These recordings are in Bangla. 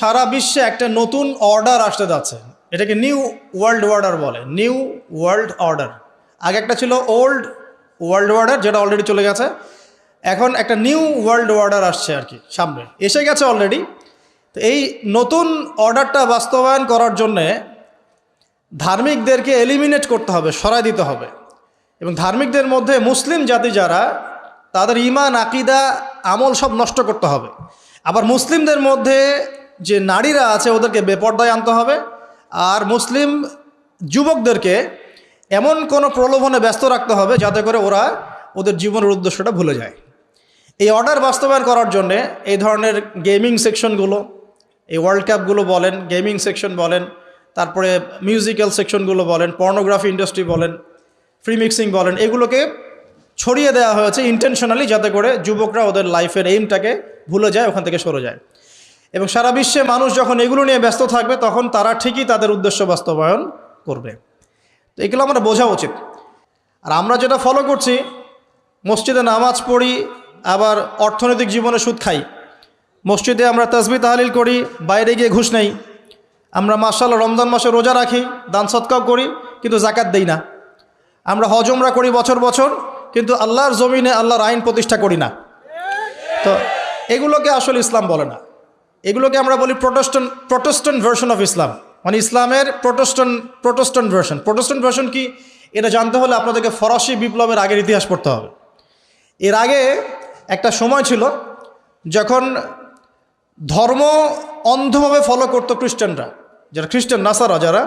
সারা বিশ্বে একটা নতুন অর্ডার আসতে যাচ্ছে, এটাকে নিউ ওয়ার্ল্ড অর্ডার বলে। নিউ ওয়ার্ল্ড অর্ডার, আগে একটা ছিল ওল্ড ওয়ার্ল্ড অর্ডার, যেটা অলরেডি চলে গেছে। এখন একটা নিউ ওয়ার্ল্ড অর্ডার আসছে আর কি, সামনে এসে গেছে অলরেডি। তো এই নতুন অর্ডারটা বাস্তবায়ন করার জন্যে ধার্মিকদেরকে এলিমিনেট করতে হবে, সরাই দিতে হবে। এবং ধার্মিকদের মধ্যে মুসলিম জাতি যারা, তাদের ঈমান, আকীদা, আমল সব নষ্ট করতে হবে। আবার মুসলিমদের মধ্যে যে নারীরা আছে ওদেরকে বেপর্দায় আনতে হবে। আর মুসলিম যুবকদেরকে এমন কোনো প্রলোভনে ব্যস্ত রাখতে হবে যাতে করে ওরা ওদের জীবনের উদ্দেশ্যটা ভুলে যায়। এই অর্ডার বাস্তবায়ন করার জন্যে এই ধরনের গেমিং সেকশনগুলো, এই ওয়ার্ল্ড কাপগুলো বলেন, গেমিং সেকশন বলেন, তারপরে মিউজিক্যাল সেকশনগুলো বলেন, পর্নোগ্রাফি ইন্ডাস্ট্রি বলেন, ফ্রি মিক্সিং বলেন, এগুলোকে ছড়িয়ে দেওয়া হয়েছে ইন্টেনশনালি, যাতে করে যুবকরা ওদের লাইফের এইমটাকে ভুলে যায়, ওখান থেকে সরে যায়। এবং সারা বিশ্বে মানুষ যখন এগুলো নিয়ে ব্যস্ত থাকবে তখন তারা ঠিকই তাদের উদ্দেশ্য বাস্তবায়ন করবে। তো এগুলো আমরা বোঝা উচিত। আর আমরা যেটা ফলো করছি, মসজিদে নামাজ পড়ি, আবার অর্থনৈতিক জীবনে সুদ খাই। মসজিদে আমরা তাসবিহ তাহলিল করি, বাইরে গিয়ে ঘুষ নেই। আমরা মাশাআল্লাহ রমজান মাসে রোজা রাখি, দান সদকাও করি, কিন্তু জাকাত দেই না। আমরা হজ উমরা করি বছর বছর, কিন্তু আল্লাহর জমিনে আল্লাহর আইন প্রতিষ্ঠা করি না। তো এগুলোকে আসলে ইসলাম বলে না, এগুলোকে আমরা বলি প্রোটেস্ট্যান্ট ভার্সন অফ ইসলাম, মানে ইসলামের প্রোটেস্ট্যান্ট ভার্সন। প্রোটেস্ট্যান্ট ভার্সন কি, এটা জানতে হলে আপনাদেরকে ফরাসি বিপ্লবের আগের ইতিহাস পড়তে হবে। এর আগে একটা সময় ছিল যখন ধর্ম অন্ধভাবে ফলো করতো খ্রিস্টানরা, যারা খ্রিস্টান নাসারা যারা,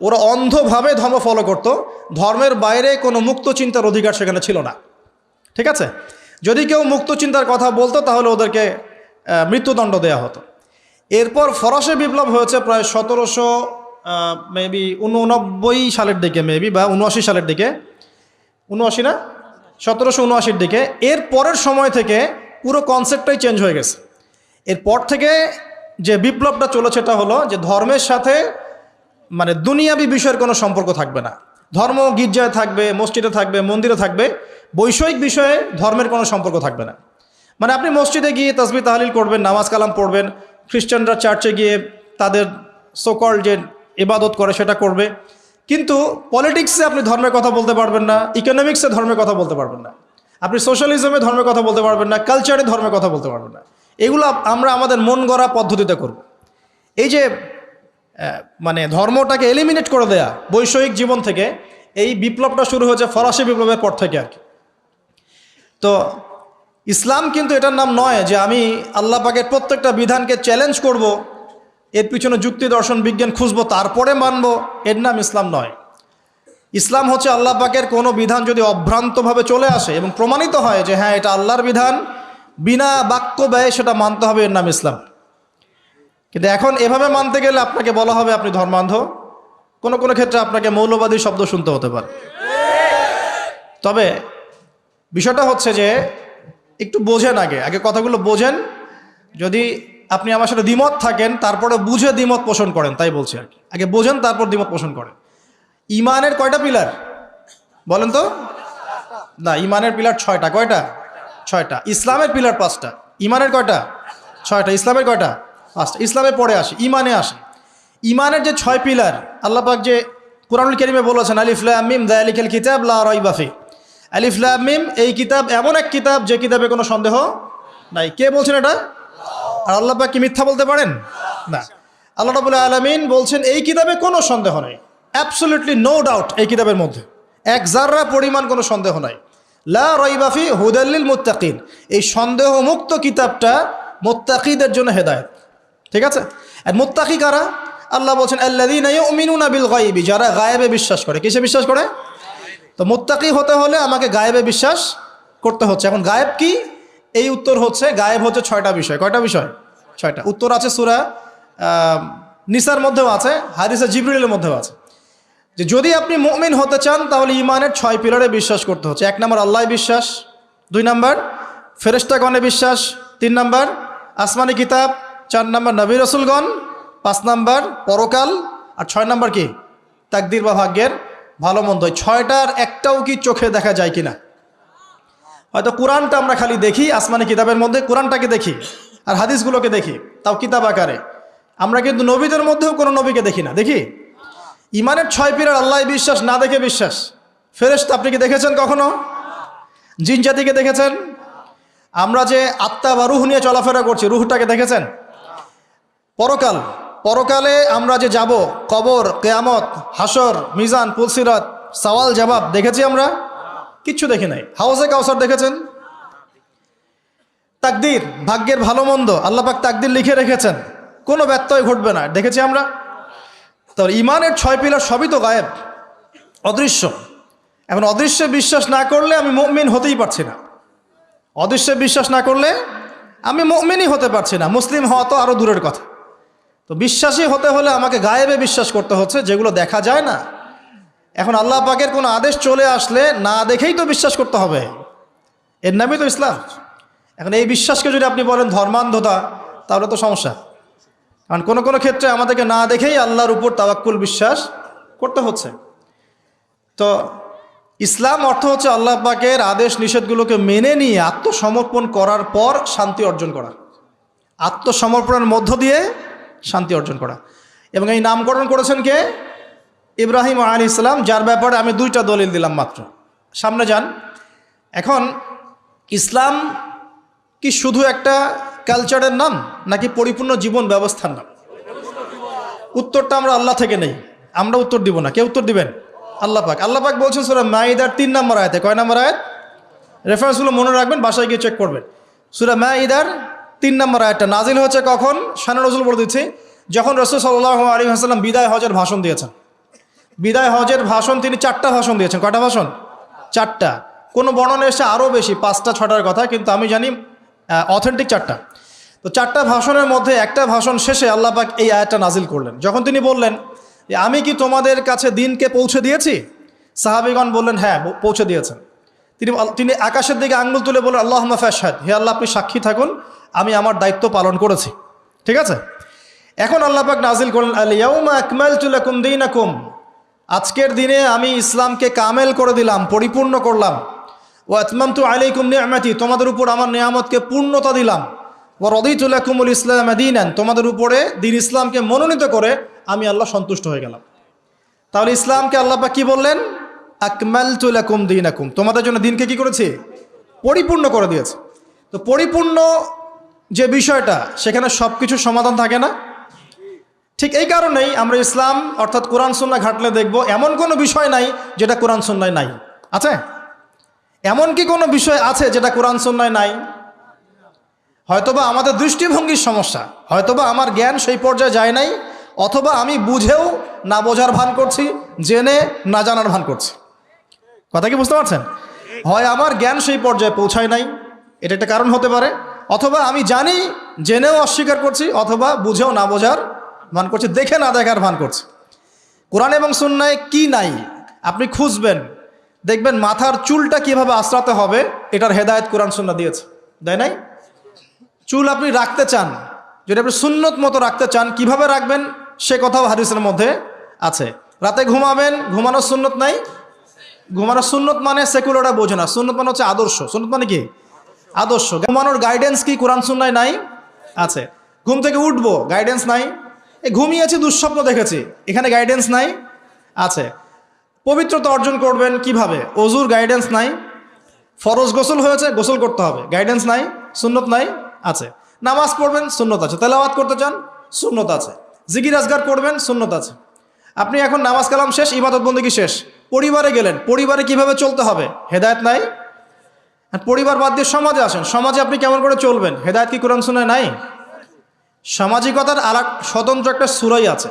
ওরা অন্ধভাবে ধর্ম ফলো করতো। ধর্মের বাইরে কোনো মুক্ত চিন্তার অধিকার সেখানে ছিল না। ঠিক আছে, যদি কেউ মুক্ত চিন্তার কথা বলতো তাহলে ওদেরকে মৃত্যুদণ্ড দেওয়া হতো। এরপর ফরাসি বিপ্লব হয়েছে প্রায় 1700 মেবি 89 সালের দিকে, মেবি বা 79 সালের দিকে, 79 না 1779-র দিকে। এর পরের সময় থেকে পুরো কনসেপ্টটাই চেঞ্জ হয়ে গেছে। এরপর থেকে যে বিপ্লবটা চলেছে সেটা হলো যে ধর্মের সাথে মানে দুনিয়াবি বিষয়ের কোনো সম্পর্ক থাকবে না। ধর্ম গির্জায় থাকবে, মসজিদে থাকবে, মন্দিরে থাকবে, বৈষয়িক বিষয়ে ধর্মের কোনো সম্পর্ক থাকবে না। মানে আপনি মসজিদে গিয়ে তাসবিহ তাহলিল করবেন, নামাজ কালাম পড়বেন, খ্রিস্টানরা চার্চে গিয়ে তাদের সোকল যে ইবাদত করে সেটা করবে, কিন্তু পলিটিক্সে আপনি ধর্মের কথা বলতে পারবেন না, ইকোনমিক্সে ধর্মের কথা বলতে পারবেন না, আপনি সোশ্যালিজমে ধর্মের কথা বলতে পারবেন না, কালচারে ধর্মের কথা বলতে পারবেন না। এগুলো আমরা আমাদের মন গড়া পদ্ধতিতে করব। এই যে মানে ধর্মটাকে এলিমিনেট করে দেয়া বৈষয়িক জীবন থেকে, এই বিপ্লবটা শুরু হয়েছে ফরাসি বিপ্লবের পর থেকে আর কি। তো ইসলাম কিন্তু এটার নাম নয় যে আমি আল্লাহ পাকের প্রত্যেকটা বিধানকে চ্যালেঞ্জ করব, এর পিছনে যুক্তি দর্শন বিজ্ঞান খুঁজবো তারপরে মানব, এর নাম ইসলাম নয়। ইসলাম হচ্ছে আল্লাহ পাকের কোনো বিধান যদি অভ্রান্তভাবে চলে আসে এবং প্রমাণিত হয় যে হ্যাঁ এটা আল্লাহর বিধান, বিনা বাক্য ব্যয়ে সেটা মানতে হবে, এর নাম ইসলাম। কিন্তু এখন এভাবে মানতে গেলে আপনাকে বলা হবে আপনি ধর্মান্ধ, কোনো কোনো ক্ষেত্রে আপনাকে মৌলবাদী শব্দ শুনতে হতে পারে। তবে বিষয়টা হচ্ছে যে একটু বোঝেন, আগে কথাগুলো বোঝেন। যদি আপনি আমার সাথে দ্বিমত থাকেন তারপরে বুঝে দ্বিমত পোষণ করেন, তাই বলছি আর কি। আগে বোঝেন তারপর দ্বিমত পোষণ করেন। ইমানের কয়টা পিলার বলেন তো? না, ইমানের পিলার 6টা। কয়টা? 6টা। ইসলামের পিলার 5টা। ইমানের কয়টা? 6টা। ইসলামের কয়টা? 5টা। ইসলামে পড়ে আসে, ইমানে আসে। ইমানের যে 6 পিলার আল্লাহ পাক যে কুরআনুল কারীমে বলেছেন, আলিফ লাম মিম যালিকাল কিতাব লা রাইবা ফি। আলিফ লাম মিম, এই কিতাব এমন এক কিতাব যে কিতাবে কোনো সন্দেহ নাই। কে বলছেন এটা? আর আল্লাহ পাক কি মিথ্যা বলতে পারেন? না। আল্লাহ রাব্বুল আলামিন বলছেন এই কিতাবে কোনো সন্দেহ নাই, অ্যাবসলিউটলি নো ডাউট, এই কিতাবের মধ্যে এক জাররা পরিমাণ কোনো সন্দেহ নাই। লা রাইবা ফি হুদাল লিল মুত্তাকিন, এই সন্দেহ মুক্ত কিতাবটা মুত্তাকিদের জন্য হেদায়েত। ঠিক আছে? আর মুত্তাকি কারা? আল্লাহ বলছেন আল্লাযীনা ইউমিনুনা বিল গায়বি, যারা গায়েবে বিশ্বাস করে। কিসে বিশ্বাস করে? তো মুত্তাকি হতে হলে আমাকে গায়েবে বিশ্বাস করতে হচ্ছে। এখন গায়েব কি? এই উত্তর হচ্ছে গায়েব হচ্ছে 6টা বিষয়। কয়টা বিষয়? 6টা। উত্তর আছে সূরা নিসার মধ্যেও আছে, হাদিসে জিবরিলের মধ্যেও আছে, যে যদি আপনি মুমিন হতে চান তাহলে ইমানের 6 পিলারে বিশ্বাস করতে হচ্ছে। 1 নম্বর আল্লাহ বিশ্বাস, 2 নম্বর ফেরেশতাগণে বিশ্বাস, 3 নম্বর আসমানি কিতাব, 4 নম্বর নবী রাসূলগণ, 5 নম্বর পরকাল, আর 6 নম্বর কি? তাকদীর বা ভাগ্যের ভালো মন্দ। 6টার একটাও কি চোখে দেখা যায় কিনা? হয়তো কোরআনটা আমরা খালি দেখি, আসমানি কিতাবের মধ্যে কোরআনটাকে দেখি আর হাদিসগুলোকে দেখি, তাও কিতাব আকারে, আমরা কিন্তু নবীদের মধ্যেও কোনো নবীকে দেখি না, দেখি? ইমানের 6 পিলার আল্লাহ বিশ্বাস, না দেখে বিশ্বাস। ফেরেশতা আপনি কি দেখেছেন কখনো? জিন জাতিকে দেখেছেন? আমরা যে আত্মা বা রুহ নিয়ে চলাফেরা করছি, রুহটাকে দেখেছেন? পরকালে আমরা যে যাব, কবর, কিয়ামত, হাসর, মিজান, পুলসিরাত, সওয়াল জবাব দেখেছি আমরা? কিচ্ছু দেখি নাই। হাউজে কাউসার দেখেছেন? তাকদীর, ভাগ্যের ভালো মন্দ আল্লাহ পাক তাকদীর লিখে রেখেছেন, কোনো ব্যত্যয় ঘটবে না, দেখেছি আমরা? তো ইমানের 6 পিলার সবই তো গায়েব, অদৃশ্য। এখন অদৃশ্যে বিশ্বাস না করলে আমি মুমিন হতেই পারছি না। অদৃশ্যে বিশ্বাস না করলে আমি মুমিনই হতে পারছি না। মুসলিম হওয়া তো আরও দূরের কথা। তো বিশ্বাসী হতে হলে আমাকে গায়েবে বিশ্বাস করতে হচ্ছে, যেগুলো দেখা যায় না। এখন আল্লাহ পাকের কোনো আদেশ চলে আসলে না দেখেই তো বিশ্বাস করতে হবে, এর নামই তো ইসলাম। এখন এই বিশ্বাসকে যদি আপনি বলেন ধর্মান্ধতা, তাহলে তো সমস্যা। কারণ কোনো কোনো ক্ষেত্রে আমাদেরকে না দেখেই আল্লাহর উপর তাওয়াক্কুল বিশ্বাস করতে হচ্ছে। তো ইসলাম অর্থ হচ্ছে আল্লাহ পাকের আদেশ নিষেধগুলোকে মেনে নিয়ে আত্মসমর্পণ করার পর শান্তি অর্জন করা, আত্মসমর্পণের মধ্য দিয়ে শান্তি অর্জন করা। এবং এই নামকরণ করেছেন কে? ইব্রাহিম আলাইহিস সালাম, যার ব্যাপারে আমি 2টা দলিল দিলাম মাত্র। সামনে যান। এখন ইসলাম কি শুধু একটা কালচারের নাম, নাকি পরিপূর্ণ জীবন ব্যবস্থার নাম? উত্তরটা আমরা আল্লাহ থেকে নেই, আমরা উত্তর দিব না। কে উত্তর দিবেন? আল্লাহ পাক। আল্লাহ পাক বলছেন সূরা মাইদার 3 নম্বর আয়াতে। কয় নম্বর আয়াত? রেফারেন্সগুলো মনে রাখবেন, বাসায় গিয়ে চেক করবেন। সূরা মাইদার 3 নম্বর আয়াতটা নাজিল হয়েছে কখন? শানে নজুল বলে দিচ্ছি, যখন রাসূল সাল্লাল্লাহু আলাইহি ওয়াসাল্লাম বিদায় হজের ভাষণ দিয়েছেন। বিদায় হজের ভাষণ তিনি 4টা ভাষণ দিয়েছেন। কয়টা ভাষণ? 4টা। কোনো বর্ণনা এসে আরও বেশি, 5টা 6টার কথা, কিন্তু আমি জানি অথেন্টিক 4টা। তো 4টা ভাষণের মধ্যে একটা ভাষণ শেষে আল্লাহ পাক এই আয়াতটা নাজিল করলেন। যখন তিনি বললেন যে আমি কি তোমাদের কাছে দিনকে পৌঁছে দিয়েছি? সাহাবীগণ বললেন হ্যাঁ, পৌঁছে দিয়েছেন। তিনি আকাশের দিকে আঙ্গুল তুলে বললেন আল্লাহুম্মা ফাশহাদ, হে আল্লাহ আপনি সাক্ষী থাকুন, আমি আমার দায়িত্ব পালন করেছি। ঠিক আছে? এখন আল্লাহ পাক নাজিল করলেন আল ইয়াউমা আকমালতু লাকুম দীনাকুম, আজকের দিনে আমি ইসলামকে কামেল করে দিলাম, পরিপূর্ণ করলাম। ওয়া আতমামতু আলাইকুম নি'মাতি, তোমাদের উপর আমার নিয়ামতকে পূর্ণতা দিলাম। ওয়া রাদিতু লাকুমুল ইসলাম দীনান, তোমাদের উপরে দিন ইসলামকে মনোনীত করে আমি আল্লাহ সন্তুষ্ট হয়ে গেলাম। তাহলে ইসলামকে আল্লাহ পাক কি বললেন? আকমালতু লাকুম দীনাকুম, তোমাদের জন্য দিনকে কি করেছি? পরিপূর্ণ করে দিয়েছে। তো পরিপূর্ণ যে বিষয়টা, সেখানে সব কিছুর সমাধান থাকে না। ঠিক এই কারণেই আমরা ইসলাম অর্থাৎ কোরআন সুন্নাহ ঘাটলে দেখব এমন কোনো বিষয় নাই যেটা কোরআন সুন্নায় নাই। আছে? এমন কি কোনো বিষয় আছে যেটা কোরআন সুন্নায় নাই? হয়তোবা আমাদের দৃষ্টিভঙ্গির সমস্যা, হয়তোবা আমার জ্ঞান সেই পর্যায়ে যায় নাই, অথবা আমি বুঝেও না বোঝার ভান করছি, জেনে না জানার ভান করছি। কথা কি বুঝতে পারছেন? হয় আমার জ্ঞান সেই পর্যায়ে পৌঁছায় নাই, এটা একটা কারণ হতে পারে, অথবা আমি জানি জেনেও অস্বীকার করছি, অথবা বুঝেও না বোঝার ভান করছি, দেখে না দেখার ভান করছি। কোরআন এবং সুন্নায় কি নাই আপনি খুঁজবেন, দেখবেন মাথার চুলটা কিভাবে আঁচড়াতে হবে এটার হেদায়েত কোরআন সুন্নাহ দিয়েছে, দেয় নাই? চুল আপনি রাখতে চান, যদি আপনি সুন্নত মতো রাখতে চান, কিভাবে রাখবেন সে কথাও হাদিসের মধ্যে আছে। রাতে ঘুমাবেন, ঘুমানোর সুন্নত নাই? ঘুমানোর সুন্নত মানে সেকুলারটা বোঝে না, সুন্নত মানে হচ্ছে আদর্শ। সুন্নত মানে কি? আদর্শ। ঘুমানোর গাইডেন্স কি কোরআন সুন্নায় নাই? আছে। ঘুম থেকে উঠবো, গাইডেন্স নাই? ঘুমিয়েছি, দুঃস্বপ্ন দেখেছি, এখানে গাইডেন্স নাই? আছে। পবিত্রতা অর্জন করবেন কিভাবে, অজুর গাইডেন্স নাই? ফরজ গোসল হয়েছে, গোসল করতে হবে, গাইডেন্স নাই? সুন্নত নাই? আছে। নামাজ পড়বেন, সুন্নত আছে। তেলাওয়াত করতে চান, সুন্নত আছে। জিকির আজগার করবেন, সুন্নত আছে। আপনি এখন নামাজ কালাম শেষ, ইবাদত বন্দেগী শেষ, পরিবারে গেলেন, পরিবারে কিভাবে চলতে হবে, হেদায়েত নাই? পরিবার বাদ দিয়ে সমাজে আসেন, সমাজে আপনি কেমন করে চলবেন, হেদায়েত কি কোরআন সুন্নায় নাই? সামাজিকতার আর স্বতন্ত্র একটা সূরাই আছে,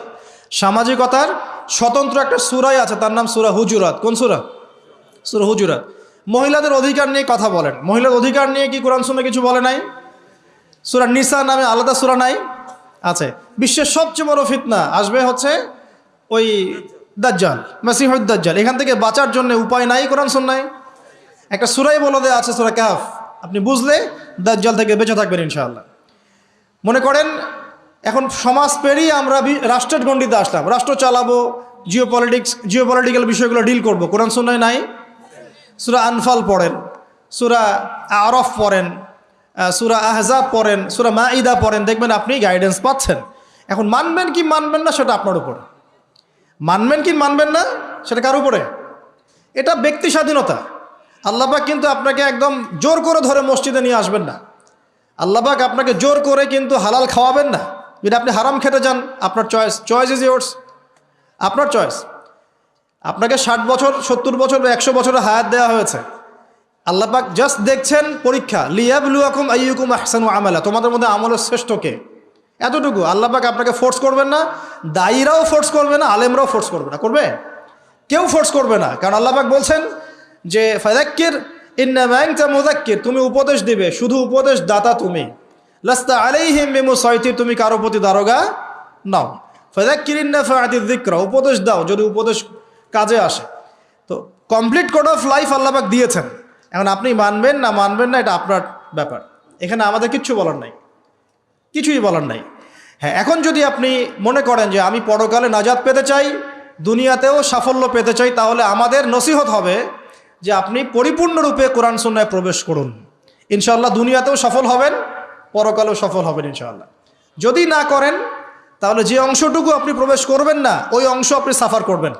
সামাজিকতার স্বতন্ত্র একটা সূরাই আছে, তার নাম সূরা হুজুরাত। কোন সূরা? সূরা হুজুরাত। মহিলাদের অধিকার নিয়ে কথা বলেন, মহিলার অধিকার নিয়ে কি কোরআন সুন্নাহ কিছু বলে নাই? সূরা নিসা নামে আলাদা সূরা নাই? আছে। বিশ্বের সবচেয়ে বড় ফিতনা আসবে হচ্ছে ওই দাজ্জাল, মাসিহুদ দাজ্জাল, এখান থেকে বাঁচার জন্য উপায় নাই কোরআন সুন্নায়? একটা সূরাই বলে দেয়া আছে, সূরা কাহফ, আপনি বুঝলে দাজ্জাল থেকে বেঁচে থাকবেন ইনশাআল্লাহ। মনে করেন এখন সমাজ পেরিয়ে আমরা রাষ্ট্রের গণ্ডিতে আসলাম, রাষ্ট্র চালাবো, জিওপলিটিক্যাল বিষয়গুলো ডিল করব, কোরআন সুন্নায় নাই? সূরা আনফাল পড়েন, সূরা আরফ পড়েন, সূরা আহজাব পড়েন, সূরা মাঈদা পড়েন, দেখবেন আপনি গাইডেন্স পাচ্ছেন। এখন মানবেন কি মানবেন না সেটা আপনার উপরে, মানবেন কি মানবেন না সেটা কার উপরে, এটা ব্যক্তি স্বাধীনতা। আল্লাহ পাক কিন্তু আপনাকে একদম জোর করে ধরে মসজিদে নিয়ে আসবেন না, আল্লাহ পাক আপনাকে জোর করে কিন্তু হালাল খাওয়াবেন না। যদি আপনি হারাম খেতে যান, আপনার চয়েস ইজ ইয়োর্স, আপনার চয়েস। আপনাকে 60 বছর 70 বছর বা 100 বছরের হায়াত দেওয়া হয়েছে, আল্লাহ পাক জাস্ট দেখছেন পরীক্ষা, লিয়াবলুয়াকুম আইয়ুকুম আহসানু আমালা, তোমাদের মধ্যে আমলের শ্রেষ্ঠ কে, এতটুকু। আল্লাহ পাক আপনাকে ফোর্স করবেন না, দায়ীরাও ফোর্স করবে না, আলেমরাও ফোর্স করবে না, করবে কেউ ফোর্স করবে না। কারণ আল্লাহ পাক বলছেন যে ফাযাক্কির ইন্নামা আনতা মুযাক্কির, তুমি উপদেশ দিবে, শুধু উপদেশ দাতা তুমি। লাস্তা আলাইহিম বিমুসাইতির, তুমি কারো প্রতি দারোগা নাও। ফাযাক্কির ইন নাফাআতিয যিকরা, উপদেশ দাও যদি উপদেশ কাজে আসে। তো কমপ্লিট কোড অফ লাইফ আল্লাহ পাক দিয়েছেন। এখন আপনি মানবেন না মানবেন না এটা আপনার ব্যাপার, এখানে আমাদের কিচ্ছু বলার নাই, কিছুই বলার নাই। হ্যাঁ, এখন যদি আপনি মনে করেন যে আমি পরকালে নাজাত পেতে চাই, দুনিয়াতেও সাফল্য পেতে চাই, তাহলে আমাদের নসিহত হবে যে আপনি পরিপূর্ণরূপে কোরআন সুন্নাহয় প্রবেশ করুন। ইনশাআল্লাহ দুনিয়াতেও সফল হবেন, পরকালেও সফল হবেন ইনশাআল্লাহ। যদি না করেন তাহলে যে অংশটুকু আপনি প্রবেশ করবেন না, ওই অংশ আপনি সাফার করবেন।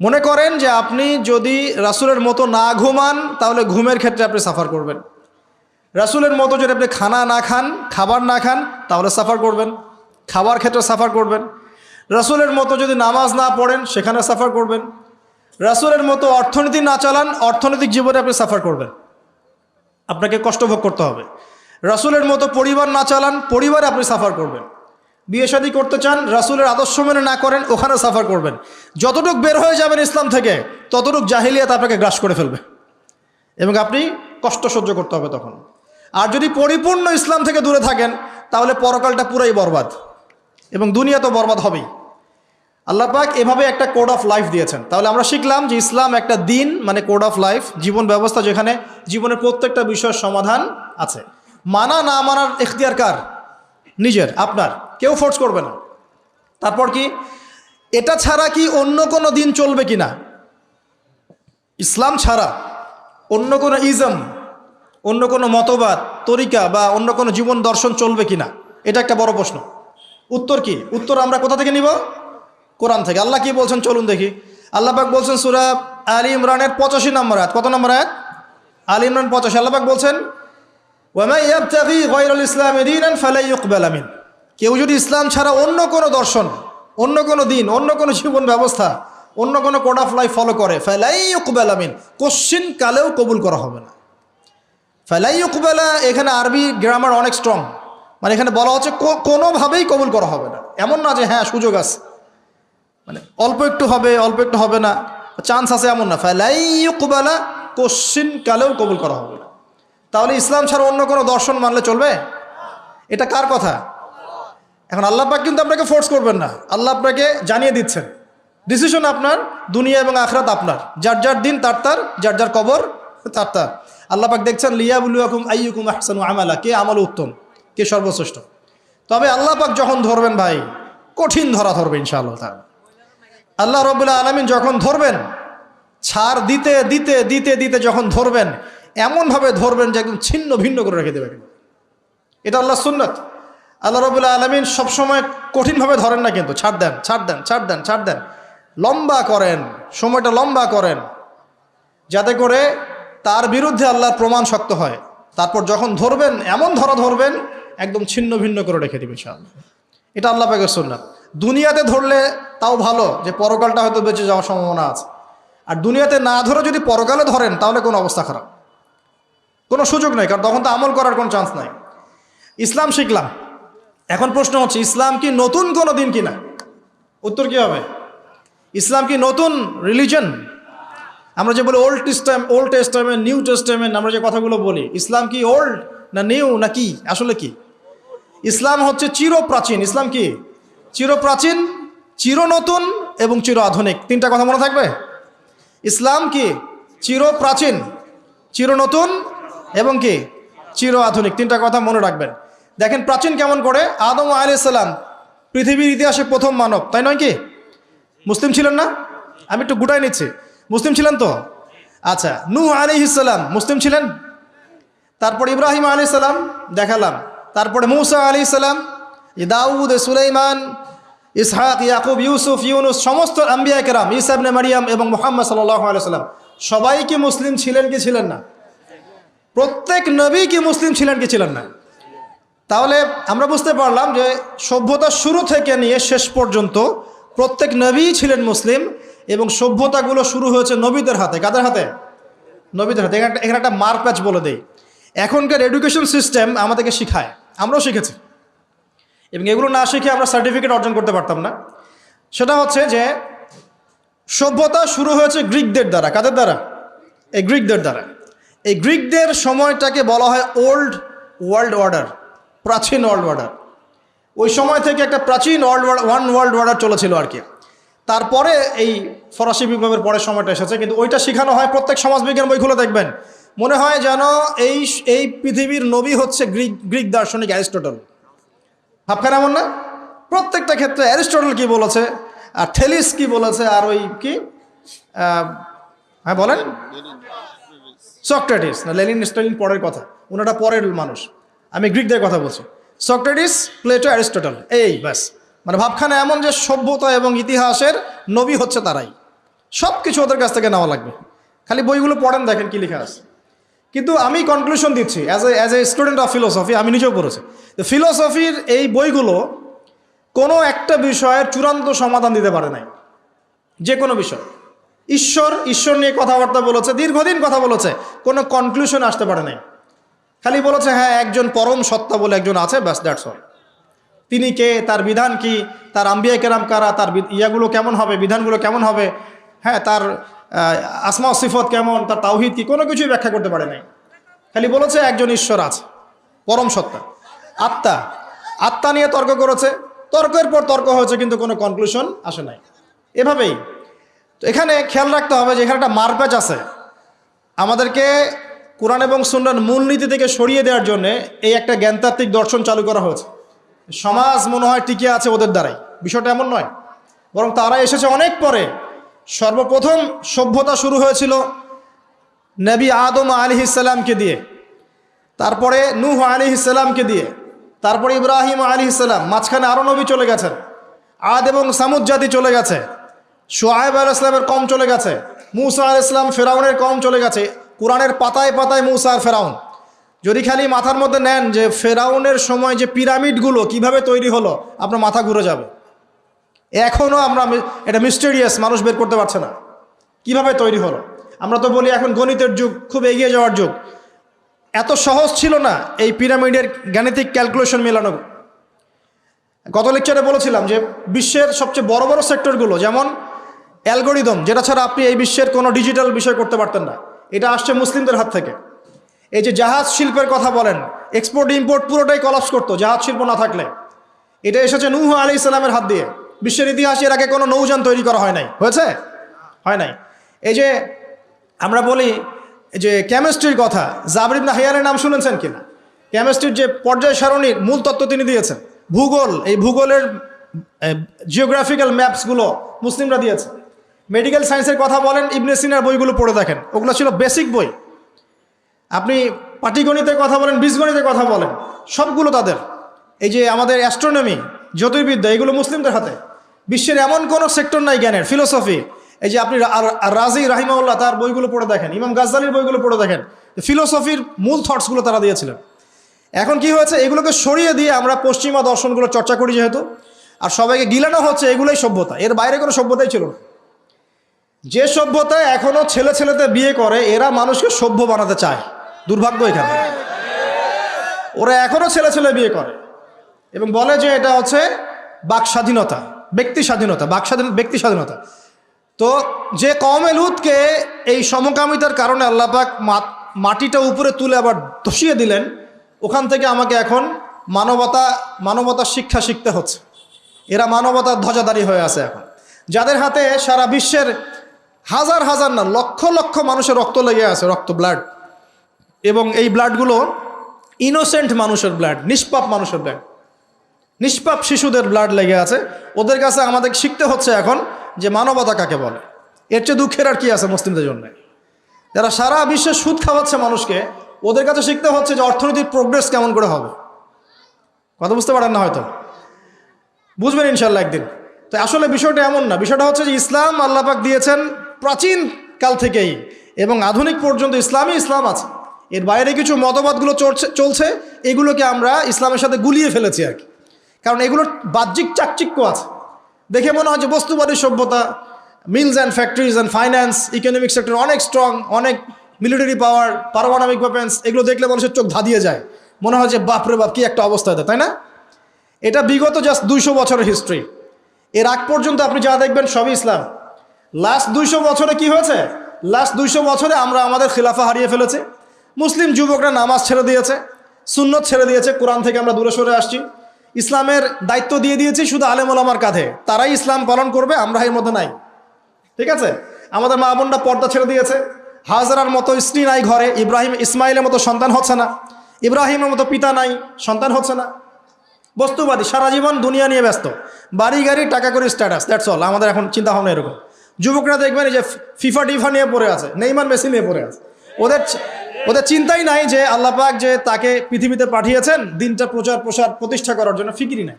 মনে করেন যে আপনি যদি রাসূলের মতো না ঘুমান, তাহলে ঘুমের ক্ষেত্রে আপনি সাফার করবেন। রাসূলের মতো যদি আপনি খানা না খান, খাবার না খান, তাহলে সাফার করবেন, খাবার ক্ষেত্রে সাফার করবেন। রাসূলের মতো যদি নামাজ না পড়েন, সেখানে সাফার করবেন। রাসূলের মতো অর্থনীতি না চালান, অর্থনৈতিক জীবনে আপনি সাফার করবেন, আপনাকে কষ্ট ভোগ করতে হবে। রাসূলের মতো পরিবার না চালান, পরিবারে আপনি সাফার করবেন। বিয়ে শাদী করতে চান, রাসূলের আদর্শ মেনে না করেন, ওখানে সাফার করবেন। যতটুক বের হয়ে যাবেন ইসলাম থেকে, ততটুক জাহিলিয়াত আপনাকে গ্রাস করে ফেলবে এবং আপনি কষ্ট সহ্য করতে হবে তখন। আর যদি পরিপূর্ণ ইসলাম থেকে দূরে থাকেন, তাহলে পরকালটা পুরাই বরবাদ এবং দুনিয়া তো বরবাদ হবেই। আল্লাহ পাক এভাবে একটা কোড অফ লাইফ দিয়েছেন। তাহলে আমরা শিখলাম যে ইসলাম একটা দিন, মানে কোড অফ লাইফ, জীবন ব্যবস্থা, যেখানে জীবনের প্রত্যেকটা বিষয়ের সমাধান আছে। মানা না মানার এখতিয়ার কার? নিজের, আপনার, কেউ ফোর্স করবে না। তারপর কি, এটা ছাড়া কি অন্য কোনো দিন চলবে কি না? ইসলাম ছাড়া অন্য কোনো ইজম, অন্য কোনো মতবাদ, তরিকা বা অন্য কোনো জীবন দর্শন চলবে কি না? এটা একটা বড় প্রশ্ন। উত্তর কি? উত্তর আমরা কোথা থেকে নিব? কোরআন থেকে। আল্লাহ কি বলছেন চলুন দেখি। আল্লাহ পাক বলছেন সূরা আলী ইমরানের 85 নম্বর আয়াত। কত নম্বর আয়াত? আলী ইমরান 85। আল্লাহ পাক বলছেন ওয়া মান ইয়াবতাগি গায়রাল ইসলামি দীনান ফালা ইউকবালা মিন, কেউ যদি ইসলাম ছাড়া অন্য কোনো দর্শন, অন্য কোনো দিন, অন্য কোনো জীবন ব্যবস্থা, অন্য কোনো কোড অফ লাইফ ফলো করে, ফালা ইউকবালা মিন, কোশ্চিন কালেও কবুল করা হবে না। ফালা ইউকবালা, এখানে আরবি গ্রামার অনেক স্ট্রং, মানে এখানে বলা হচ্ছে কোনোভাবেই কবুল করা হবে না। এমন না যে হ্যাঁ সুযোগ আছে, মানে অল্প একটু হবে, অল্প একটু হবে না, চান্স আছে, এমন না। ফালা ইউকবালা, কোশ্চিন কালেও কবুল করা হবে না। তাহলে ইসলাম ছাড়া অন্য কোনো দর্শন মানলে চলবে? এটা কার কথা? এখন আল্লাহ পাক কিন্তু আপনাকে ফোর্স করবেন না, আল্লাহ আপনাকে জানিয়ে দিচ্ছেন, ডিসিশন আপনার, দুনিয়া এবং আখিরাত আপনার, যার যার দিন তার তার, যার যার কবর তার তার। আল্লাহ পাক দেখছেন লিয়াবলুয়াকুম আইয়ুকুম আহসানু আমালা, কে আমল উত্তম, কে সর্বশ্রেষ্ঠ। তবে আল্লাহ পাক যখন ধরবেন ভাই, কঠিন ধরা ধরবে ইনশাআল্লাহ তাআলা। আল্লাহ রাব্বুল আলামিন যখন ধরবেন, ছাড় দিতে দিতে দিতে দিতে যখন ধরবেন, এমনভাবে ধরবেন যে একদম ছিন্ন ভিন্ন করে রেখে দেবেন। এটা আল্লাহর সুন্নাত। আল্লাহ রাব্বুল আলামিন সবসময় কঠিনভাবে ধরেন না, কিন্তু ছাড় দেন, ছাড় দেন, ছাড় দেন, ছাড় দেন, লম্বা করেন, সময়টা লম্বা করেন, যাতে করে তার বিরুদ্ধে আল্লাহর প্রমাণ শক্ত হয়। তারপর যখন ধরবেন, এমন ধরা ধরবেন একদম ছিন্ন ভিন্ন করে রেখে দেবেন ইনশাআল্লাহ। এটা আল্লাহ পাকের সুন্নাত। দুনিয়াতে ধরলে তাও ভালো, যে পরকালটা হয়তো বেঁচে যাওয়ার সম্ভাবনা আছে। আর দুনিয়াতে না ধরে যদি পরকালে ধরেন, তাহলে কোনো অবস্থা খারাপ, কোনো সুযোগ নেই, কারণ তখন তো আমল করার কোনো চান্স নাই। ইসলাম শিখলাম, এখন প্রশ্ন হচ্ছে ইসলাম কি নতুন কোনো দিন কিনা? উত্তর কি হবে? ইসলাম কি নতুন রিলিজন? আমরা যে বলি ওল্ড টেস্টামেন্ট, নিউ টেস্টামেন্ট, আমরা যে কথাগুলো বলি, ইসলাম কি ওল্ড না নিউ না কি? আসলে কি? ইসলাম হচ্ছে চিরপ্রাচীন। ইসলাম কি? চিরপ্রাচীন, চির নতুন এবং চির আধুনিক। তিনটা কথা মনে থাকবে। ইসলাম কি? চিরপ্রাচীন, চির নতুন এবং কি? চির আধুনিক। তিনটা কথা মনে রাখবেন। দেখেন প্রাচীন কেমন করে। আদম আলাইহিস সালাম পৃথিবীর ইতিহাসে প্রথম মানব, তাই নয় কি? মুসলিম ছিলেন না? আমি একটু গুটাই নিচ্ছি, মুসলিম ছিলেন তো? আচ্ছা, নূহ আলাইহিস সালাম মুসলিম ছিলেন। তারপর ইব্রাহিম আলাইহিস সালাম দেখালাম, তারপরে মূসা আলাইহিস সালাম, দাউদ, সুলাইমান, ইসহাক, ইয়াকুব, ইউসুফ, ইউনুস, সমস্ত আম্বিয়া কেরাম, ঈসা ইবনে মারিয়াম এবং মুহাম্মদ সাল্লাল্লাহু আলাইহি ওয়াসাল্লাম সবাই কি মুসলিম ছিলেন কি ছিলেন না? প্রত্যেক নবী কি মুসলিম ছিলেন কি ছিলেন না? তাহলে আমরা বুঝতে পারলাম যে সভ্যতার শুরু থেকে নিয়ে শেষ পর্যন্ত প্রত্যেক নবী ছিলেন মুসলিম, এবং সভ্যতাগুলো শুরু হয়েছে নবীদের হাতে। কাদের হাতে? নবীদের হাতে। এখানে একটা মারপ্যাচ বলে দেই। এখনকার এডুকেশন সিস্টেম আমাদেরকে শিখায়, আমরাও শিখেছি, এবং এগুলো না শিখে আমরা সার্টিফিকেট অর্জন করতে পারতাম না। সেটা হচ্ছে যে সভ্যতা শুরু হয়েছে গ্রিকদের দ্বারা। কাদের দ্বারা? এই গ্রিকদের দ্বারা। এই গ্রিকদের সময়টাকে বলা হয় ওল্ড ওয়ার্ল্ড অর্ডার, প্রাচীন ওয়ার্ল্ড অর্ডার। ওই সময় থেকে একটা প্রাচীন ওয়ান ওয়ার্ল্ড অর্ডার চলেছিল আর কি। তারপরে এই ফরাসি বিপ্লবের পরের সময়টা এসেছে, কিন্তু ওইটা শেখানো হয় প্রত্যেক সমাজবিজ্ঞান বইগুলো দেখবেন, মনে হয় যেন এই পৃথিবীর নবী হচ্ছে গ্রিক দার্শনিক অ্যারিস্টটল। ভাবখান এমন না? প্রত্যেকটা ক্ষেত্রে অ্যারিস্টটল কি বলেছে, আর থেলিস কি বলেছে, আর ওই কি হ্যাঁ বলেন, সক্রেটিস না লেনিন স্টালিন পরের কথা, ওনারা পরের মানুষ, আমি গ্রিকদের কথা বলছি। সক্রেটিস, প্লেটো, অ্যারিস্টটল, এই ব্যাস। মানে ভাবখানা এমন যে সভ্যতা এবং ইতিহাসের নবী হচ্ছে তারাই, সব কিছু ওদের কাছ থেকে নেওয়া লাগবে। খালি বইগুলো পড়েন, দেখেন কি লেখা আছে। কিন্তু আমি কনক্লুশন দিচ্ছি as a student of philosophy, আমি নিজেও পড়েছি। তো ফিলোসফির এই বইগুলো কোনো একটা বিষয়ের চূড়ান্ত সমাধান দিতে পারে নাই। যে কোনো বিষয়, ঈশ্বর নিয়ে কথাবার্তা বলেছে, দীর্ঘদিন কথা বলেছে, কোনো কনক্লুশন আসতে পারে নাই। খালি বলেছে হ্যাঁ একজন পরম সত্তা বলে একজন আছে, ব্যাস, দ্যাটস অল। তিনি কে, তার বিধান কি, তার আম্বিয়া কেরাম কারা, তার ইয়াগুলো কেমন হবে, বিধানগুলো কেমন হবে, হ্যাঁ তার আসমা সিফত কেমন, তার তাওহীদ কি, কোনো কিছুই ব্যাখ্যা করতে পারে নাই। খালি বলেছে একজন ঈশ্বর আছে, পরম সত্তা। আত্মা নিয়ে তর্ক করেছে, তর্কের পর তর্ক হয়েছে, কিন্তু কোনো কনক্লুশন আসে নাই। এভাবেই তো এখানে খেয়াল রাখতে হবে যে এখানে একটা মারপ্যাচ আছে। আমাদেরকে কোরআন এবং সুন্নাহর মূলনীতি থেকে সরিয়ে দেওয়ার জন্য এই একটা জ্ঞানতাত্ত্বিক দর্শন চালু করা হয়েছে। সমাজ মনে হয় টিকে আছে ওদের দ্বারাই, বিষয়টা এমন নয়, বরং তারা এসেছে অনেক পরে। সর্বপ্রথম সভ্যতা শুরু হয়েছিল নবী আদম আলাইহিসসালামকে দিয়ে, তারপরে নূহ আলাইহিসসালামকে দিয়ে, তারপরে ইব্রাহিম আলাইহিসসালাম, মাঝখানে আরও নবী চলে গেছেন, আদ এবং সামুদ জাতি চলে গেছে, শুআয়ব আলাইহিস সালামের কওম চলে গেছে, মূসা আলাইহিস সালাম ফেরাউনের কওম চলে গেছে। কোরআনের পাতায় পাতায় মূসা আর ফেরাউন। যদি খালি মাথার মধ্যে নেন যে ফেরাউনের সময় যে পিরামিডগুলো কিভাবে তৈরি হলো, আপনার মাথা ঘুরে যাবে। এখনও এটা মিস্টেরিয়াস, মানুষ বের করতে পারছে না কিভাবে তৈরি হলো। আমরা তো বলি এখন গণিতের যুগ, খুব এগিয়ে যাওয়ার যুগ। এত সহজ ছিল না এই পিরামিডের গাণিতিক ক্যালকুলেশন মেলানো। গত লেকচারে বলেছিলাম যে বিশ্বের সবচেয়ে বড় বড় সেক্টরগুলো, যেমন অ্যালগোরিদম, যেটা ছাড়া আপনি এই বিশ্বের কোনো ডিজিটাল বিষয় করতে পারতেন না, এটা আসছে মুসলিমদের হাত থেকে। এই যে জাহাজ শিল্পের কথা বলেন, এক্সপোর্ট ইম্পোর্ট পুরোটাই কলাপস করতো জাহাজ শিল্প না থাকলে। এটা এসেছে নূহ আলাইহিস সালামের হাত দিয়ে। বিশ্বের ইতিহাসে এর আগে কোনো নৌযান তৈরি করা হয় নাই, হয়েছে? হয় নাই। এই যে আমরা বলি যে কেমিস্ট্রির কথা, জাবর ইবনে হাইয়ানের নাম শুনেছেন কিনা? কেমিস্ট্রির যে পর্যায় সারণীর মূল তত্ত্ব তিনি দিয়েছেন। ভূগোল, এই ভূগোলের জিওগ্রাফিক্যাল ম্যাপসগুলো মুসলিমরা দিয়েছে। মেডিকেল সায়েন্সের কথা বলেন, ইবনে সিনার বইগুলো পড়ে দেখেন, ওগুলো ছিল বেসিক বই। আপনি পাটিগণিতের কথা বলেন, বীজগণিতের কথা বলেন, সবগুলো তাদের। এই যে আমাদের অ্যাস্ট্রোনমি, জ্যোতির্বিদ্যা, এগুলো মুসলিমদের হাতে। বিশ্বের এমন কোনো সেক্টর নাই জ্ঞানের, ফিলোসফি। এই যে আপনি রাজি রাহিমাউল্লাহ তার বইগুলো পড়ে দেখেন, ইমাম গাজ্জালির বইগুলো পড়ে দেখেন, ফিলোসফির মূল থটসগুলো তারা দিয়েছিলেন। এখন কি হয়েছে, এগুলোকে সরিয়ে দিয়ে আমরা পশ্চিমা দর্শনগুলো চর্চা করি যেহেতু, আর সবাইকে গিলানো হচ্ছে এগুলোই সভ্যতা, এর বাইরে কোনো সভ্যতাই ছিল না। যে সভ্যতায় এখনো ছেলেতে বিয়ে করে, এরা মানুষকে সভ্য বানাতে চায়। দুর্ভাগ্য এখানে, ওরা এখনো ছেলে বিয়ে করে এবং বলে যে এটা হচ্ছে বাক স্বাধীনতা, ব্যক্তি স্বাধীনতা, ব্যক্তি স্বাধীনতা। তো যে কওমে লূতকে এই সমকামিতার কারণে আল্লাহ পাক মাটিটা উপরে তুলে আবার ধসিয়ে দিলেন, ওখান থেকে আমাকে এখন মানবতার শিক্ষা শিখতে হচ্ছে। এরা মানবতার ধ্বজাধারী হয়ে আছে এখন, যাদের হাতে সারা বিশ্বের হাজার হাজার না লক্ষ লক্ষ মানুষের রক্ত লেগে আছে, রক্ত, ব্লাড। এবং এই ব্লাডগুলো ইনোসেন্ট মানুষের ব্লাড, নিষ্পাপ মানুষের ব্লাড, নিষ্পাপ শিশুদের ব্লাড লেগে আছে। ওদের কাছে আমাদের শিখতে হচ্ছে এখন যে মানবতা কাকে বলে। এর চেয়ে দুঃখের আর কি আছে মুসলিমদের জন্য? যারা সারা বিশ্বে সুদ খাওয়াচ্ছে মানুষকে, ওদের কাছে শিখতে হচ্ছে যে অর্থনীতির প্রোগ্রেস কেমন করে হবে। কথা বুঝতে পারেন না হয়তো। বুঝবেন ইনশাল্লাহ একদিন। তো আসলে বিষয়টা এমন না, বিষয়টা হচ্ছে যে ইসলাম আল্লাহ পাক দিয়েছেন প্রাচীন কাল থেকেই, এবং আধুনিক পর্যন্ত ইসলাম আছে। এর বাইরে কিছু মতবাদগুলো চলছে, এগুলোকে আমরা ইসলামের সাথে গুলিয়ে ফেলেছি আর কি। কারণ এগুলোর বাহ্যিক চাকচিক্য আছে, দেখে মনে হয় যে বস্তুবাদী সভ্যতা, mills and factories and finance, economic sector অনেক স্ট্রং, অনেক মিলিটারি পাওয়ার, পারমাণবিক ওয়েপন্স, এগুলো দেখলে মানুষের চোখ ধাঁধিয়ে যায়, মনে হয় যে বাপরে বাপ কী একটা অবস্থা, তাই না? এটা বিগত জাস্ট 200 বছরের হিস্ট্রি। এর আগ পর্যন্ত আপনি যা দেখবেন সবই ইসলাম। লাস্ট 200 বছরে কি হয়েছে? লাস্ট 200 বছরে আমরা আমাদের খিলাফা হারিয়ে ফেলেছি। মুসলিম যুবকরা নামাজ ছেড়ে দিয়েছে, সুন্নত ছেড়ে দিয়েছে, কোরআন থেকে আমরা দূরে সরে আসছি। ইসলামের দায়িত্ব দিয়ে দিয়েছি শুধু আলেম ওলামার কাঁধে, তারাই ইসলাম পালন করবে, আমরা এর মধ্যে নাই। ঠিক আছে? আমাদের মা বোনরা পর্দা ছেড়ে দিয়েছে, হাজারার মতো স্ত্রী নাই ঘরে, ইসমাইলের মতো সন্তান হচ্ছে না, ইব্রাহিমের মতো পিতা নাই, সন্তান হচ্ছে না। বস্তুবাদী, সারা জীবন দুনিয়া নিয়ে ব্যস্ত, বাড়ি গাড়ি টাকা করে স্ট্যাটাস, দ্যাটস অল। আমাদের এখন চিন্তা ভাবনা এরকম। যুবকরা দেখবেন যে ফিফা টিফা নিয়ে পড়ে আছে, নেইমার মেসি নিয়ে পড়ে আছে। ওদের চিন্তাই নাই যে আল্লাহ পাক যে তাকে পৃথিবীতে পাঠিয়েছেন দিনটা প্রচার প্রসার প্রতিষ্ঠা করার জন্য, ফিকিরই নাই।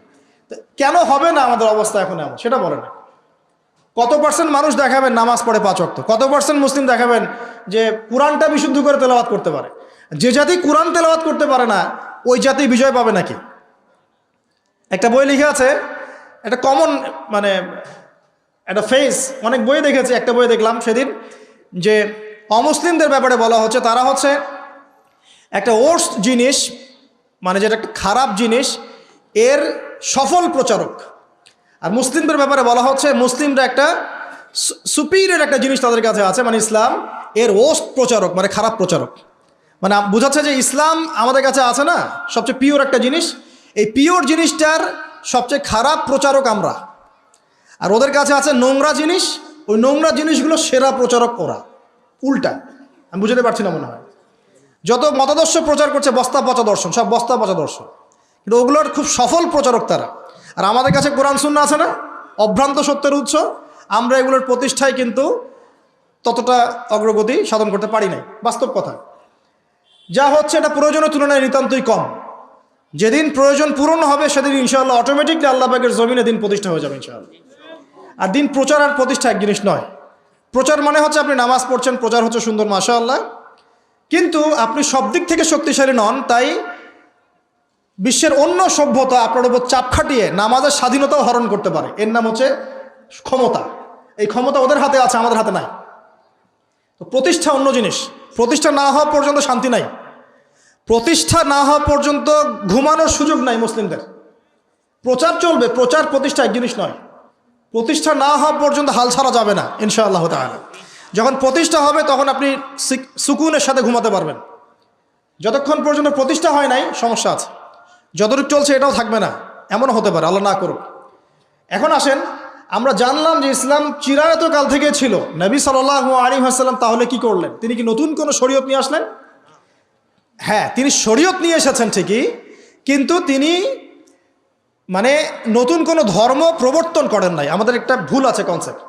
কেন হবে না আমাদের অবস্থা এখন এমন, সেটা বলে না। কত পার্সেন্ট মানুষ দেখাবেন নামাজ পড়ে 5 ওয়াক্ত, কত পার্সেন্ট মুসলিম দেখাবেন যে কোরআনটা বিশুদ্ধ করে তেলাওয়াত করতে পারে? যে জাতি কোরআন তেলাওয়াত করতে পারে না, ওই জাতি বিজয় পাবে নাকি? একটা বই লিখে আছে, একটা কমন মানে একটা ফেস, অনেক বই দেখেছি, একটা বই দেখলাম সেদিন যে অমুসলিমদের ব্যাপারে বলা হচ্ছে তারা হচ্ছে একটা ওর্স্ট জিনিস, মানে যেটা একটা খারাপ জিনিস, এর সফল প্রচারক। আর মুসলিমদের ব্যাপারে বলা হচ্ছে মুসলিমরা একটা সুপিরিয়র একটা জিনিস তাদের কাছে আছে, মানে ইসলাম, এর ওর্স্ট প্রচারক, মানে খারাপ প্রচারক। মানে বোঝাচ্ছে যে ইসলাম আমাদের কাছে আছে না, সবচেয়ে পিওর একটা জিনিস, এই পিওর জিনিসটার সবচেয়ে খারাপ প্রচারক আমরা। আর ওদের কাছে আছে নোংরা জিনিস, ওই নোংরা জিনিসগুলো সেরা প্রচারক ওরা। উল্টা, আমি বুঝতে পারছি না মনে হয়। যত মতাদর্শ প্রচার করছে বস্তা পচা দর্শন, সব বস্তা পচা দর্শন, কিন্তু ওগুলোর খুব সফল প্রচারক তারা। আর আমাদের কাছে কোরআন সুন্নাহ আছে না, অভ্রান্ত সত্যের উৎস, আমরা এগুলোর প্রতিষ্ঠায় কিন্তু ততটা অগ্রগতি সাধন করতে পারি নাই। বাস্তব কথা, যা হচ্ছে এটা প্রয়োজনের তুলনায় নিতান্তই কম। যেদিন প্রয়োজন পূরণ হবে সেদিন ইনশাআল্লাহ অটোমেটিকলি আল্লাহ পাকের জমিনে দিন প্রতিষ্ঠা হয়ে যাবে ইনশাআল্লাহ। আর দিন প্রচার আর প্রতিষ্ঠা এক জিনিস নয়। প্রচার মানে হচ্ছে আপনি নামাজ পড়ছেন, প্রচার হচ্ছে সুন্দর, মাশাআল্লাহ, কিন্তু আপনি সব দিক থেকে শক্তিশালী নন, তাই বিশ্বের অন্য সভ্যতা আপনার উপর চাপ খাটিয়ে নামাজের স্বাধীনতাও হরণ করতে পারে। এর নাম হচ্ছে ক্ষমতা। এই ক্ষমতা ওদের হাতে আছে, আমাদের হাতে নাই। তো প্রতিষ্ঠা অন্য জিনিস। প্রতিষ্ঠা না হওয়া পর্যন্ত শান্তি নাই, প্রতিষ্ঠা না হওয়া পর্যন্ত ঘুমানোর সুযোগ নাই মুসলিমদের। প্রচার চলবে, প্রচার প্রতিষ্ঠা এক জিনিস নয়। প্রতিষ্ঠা না হওয়া পর্যন্ত হাল ছাড়া যাবে না ইনশাআল্লাহ তাআলা। যখন প্রতিষ্ঠা হবে তখন আপনি সুকুনের সাথে ঘুমাতে পারবেন। যতক্ষণ পর্যন্ত প্রতিষ্ঠা হয় নাই সমস্যা আছে, যতটুকু চলছে এটাও থাকবে না, এমনও হতে পারে, আল্লাহ না করুক। এখন আসেন, আমরা জানলাম যে ইসলাম চিরায়ত কাল থেকে ছিল। নবী সাল্লাল্লাহু আলাইহি ওয়াসাল্লাম তাহলে কি করলেন? তিনি কি নতুন কোনো শরীয়ত নিয়ে আসলেন? হ্যাঁ, তিনি শরীয়ত নিয়ে এসেছেন ঠিকই, কিন্তু তিনি মানে নতুন কোনো ধর্ম প্রবর্তন করেন নাই। আমাদের একটা ভুল আছে কনসেপ্ট।